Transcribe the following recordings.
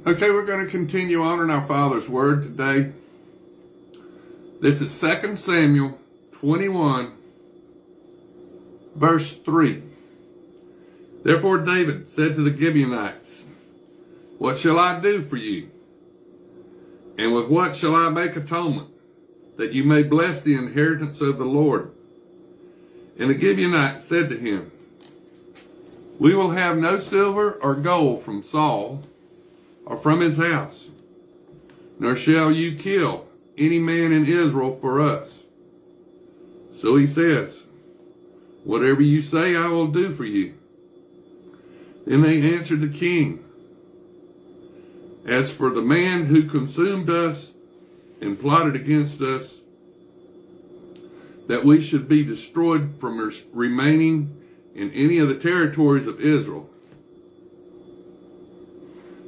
Okay, we're going to continue on in our Father's Word today. This is 2 Samuel 21, verse 3. Therefore David said to the Gibeonites, "What shall I do for you? And with what shall I make atonement, that you may bless the inheritance of the Lord?" And the Gibeonites said to him, "We will have no silver or gold from Saul or from his house, nor shall you kill any man in Israel for us." So he says, "Whatever you say I will do for you." Then they answered the king, "As for the man who consumed us and plotted against us, that we should be destroyed from remaining in any of the territories of Israel,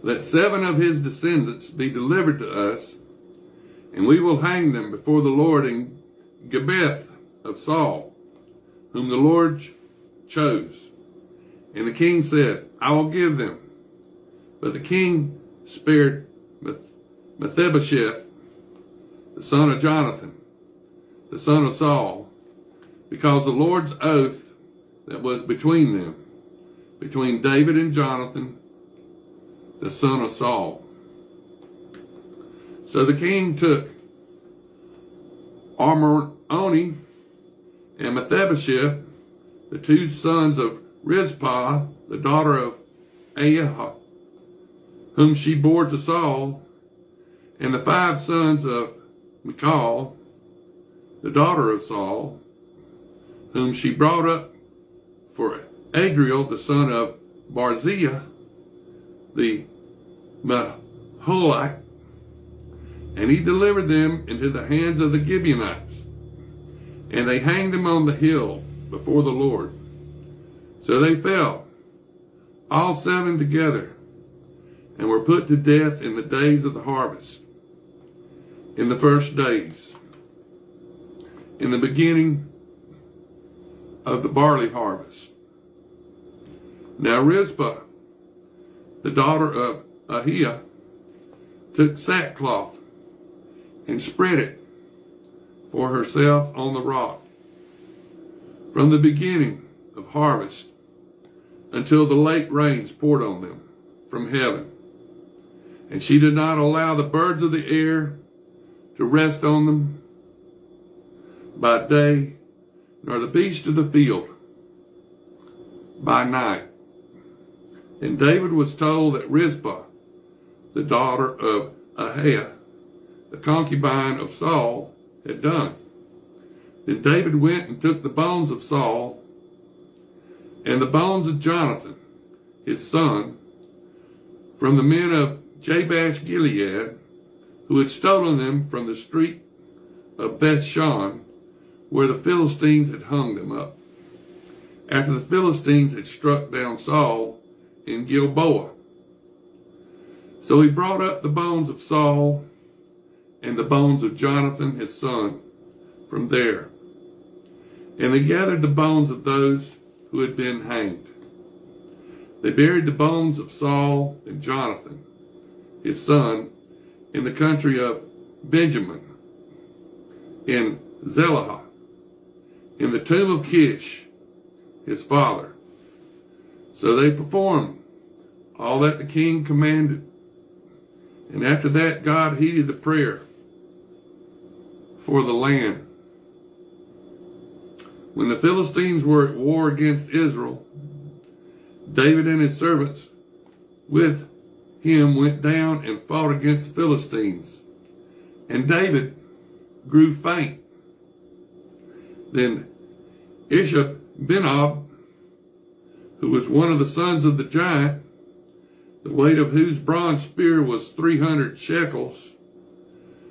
let 7 of his descendants be delivered to us, and we will hang them before the Lord in Gibeath of Saul, whom the Lord chose." And the king said, "I will give them." But the king spared Mephibosheth, the son of Jonathan, the son of Saul, because the Lord's oath that was between them, between David and Jonathan, the son of Saul. So the king took Armoni and Mephibosheth, the 2 sons of Rizpah, the daughter of Aiah, whom she bore to Saul, and the 5 sons of Michal, the daughter of Saul, whom she brought up for Adriel, the son of Barzillai, the Maholite, and he delivered them into the hands of the Gibeonites, and they hanged them on the hill before the Lord. So they fell, all 7 together, and were put to death in the days of the harvest, in the first days, in the beginning of the barley harvest. Now Rizpah, the daughter of Aiah, took sackcloth and spread it for herself on the rock from the beginning of harvest until the late rains poured on them from heaven. And she did not allow the birds of the air to rest on them by day, nor the beasts of the field by night. And David was told that Rizpah, the daughter of Aiah, the concubine of Saul, had done. Then David went and took the bones of Saul and the bones of Jonathan, his son, from the men of Jabesh Gilead, who had stolen them from the street of Bethshan, where the Philistines had hung them up, after the Philistines had struck down Saul in Gilboa. So he brought up the bones of Saul and the bones of Jonathan his son from there, and they gathered the bones of those who had been hanged. They buried the bones of Saul and Jonathan his son in the country of Benjamin, in Zelah, in the tomb of Kish his father. So they performed all that the king commanded. And after that, God heeded the prayer for the land. When the Philistines were at war against Israel, David and his servants with him went down and fought against the Philistines. And David grew faint. Then Ishbi-Benob, who was one of the sons of the giant, the weight of whose bronze spear was 300 shekels,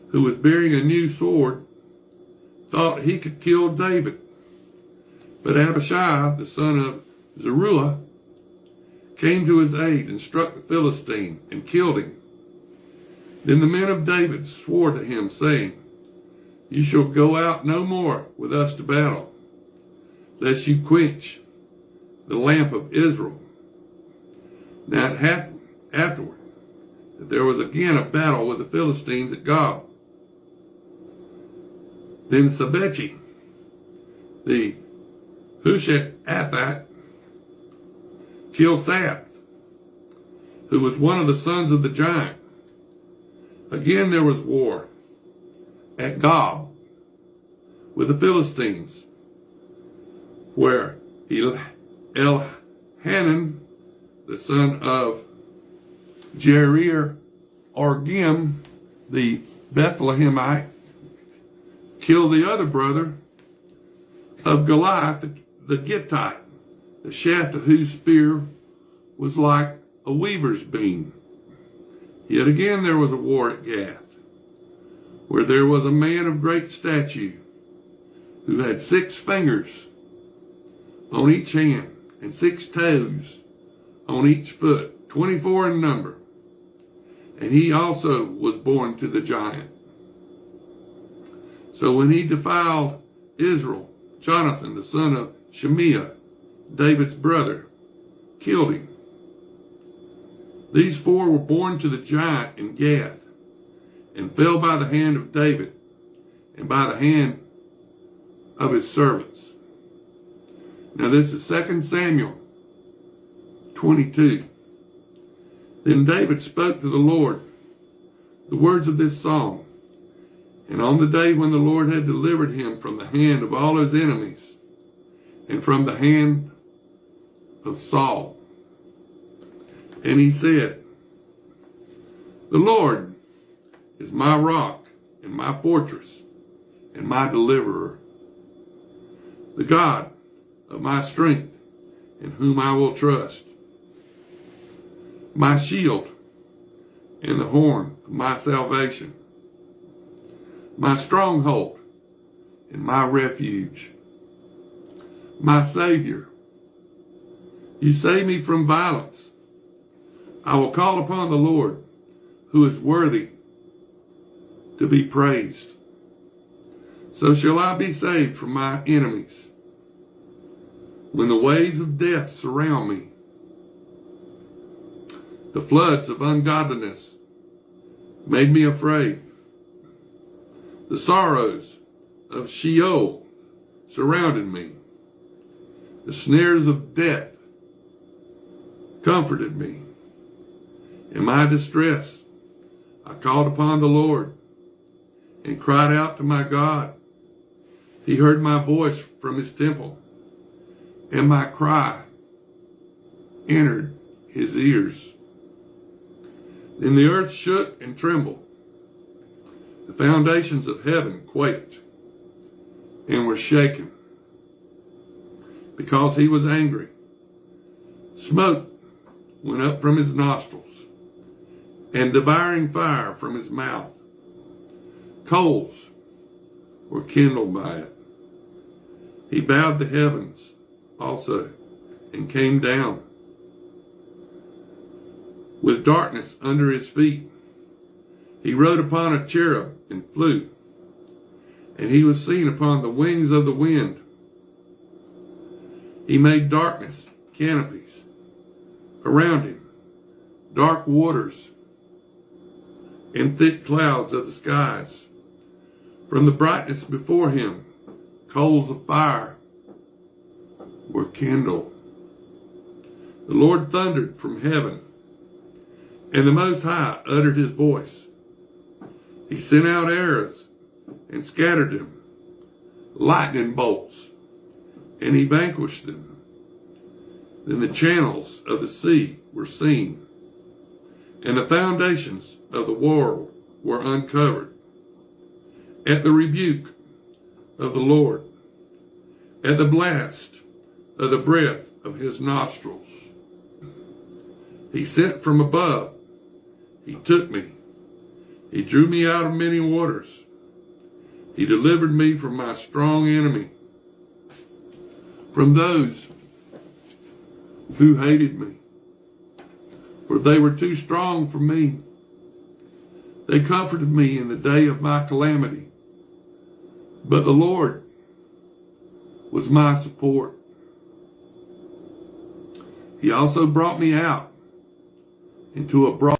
who was bearing a new sword, thought he could kill David. But Abishai, the son of Zeruiah, came to his aid and struck the Philistine and killed him. Then the men of David swore to him, saying, "You shall go out no more with us to battle, lest you quench the lamp of Israel." Now afterward, that there was again a battle with the Philistines at Gob. Then Sabechi, the Hushath-Aphat, killed Saph, who was one of the sons of the giant. Again there was war at Gob with the Philistines, where Elhanan, the son of Jerir Orgim, the Bethlehemite, killed the other brother of Goliath, the Gittite, the shaft of whose spear was like a weaver's beam. Yet again there was a war at Gath, where there was a man of great stature, who had 6 fingers on each hand, and 6 toes on each foot, 24 in number. And he also was born to the giant. So when he defiled Israel, Jonathan, the son of Shemiah, David's brother, killed him. These 4 were born to the giant in Gath, and fell by the hand of David, and by the hand of his servants. Now this is 2 Samuel 22. Then David spoke to the Lord the words of this song. And on the day when the Lord had delivered him from the hand of all his enemies, and from the hand of Saul, and he said, the Lord is my rock and my fortress and my deliverer, the God of my strength, in whom I will trust, my shield and the horn of my salvation, my stronghold and my refuge, my Savior. You save me from violence. I will call upon the Lord, who is worthy to be praised. So shall I be saved from my enemies. When the waves of death surround me, the floods of ungodliness made me afraid. The sorrows of Sheol surrounded me. The snares of death comforted me. In my distress, I called upon the Lord and cried out to my God. He heard my voice from his temple, and my cry entered his ears. Then the earth shook and trembled. The foundations of heaven quaked and were shaken, because he was angry. Smoke went up from his nostrils, and devouring fire from his mouth. Coals were kindled by it. He bowed the heavens also, and came down with darkness under his feet. He rode upon a cherub and flew, and he was seen upon the wings of the wind. He made darkness canopies around him, dark waters and thick clouds of the skies. From the brightness before him, coals of fire were kindled. The Lord thundered from heaven, and the Most High uttered his voice. He sent out arrows and scattered them, lightning bolts, and he vanquished them. Then the channels of the sea were seen, and the foundations of the world were uncovered. At the rebuke of the Lord, at the blast of the breath of his nostrils, he sent from above. He took me. He drew me out of many waters. He delivered me from my strong enemy, from those who hated me, for they were too strong for me. They comforted me in the day of my calamity, but the Lord was my support. He also brought me out into a broad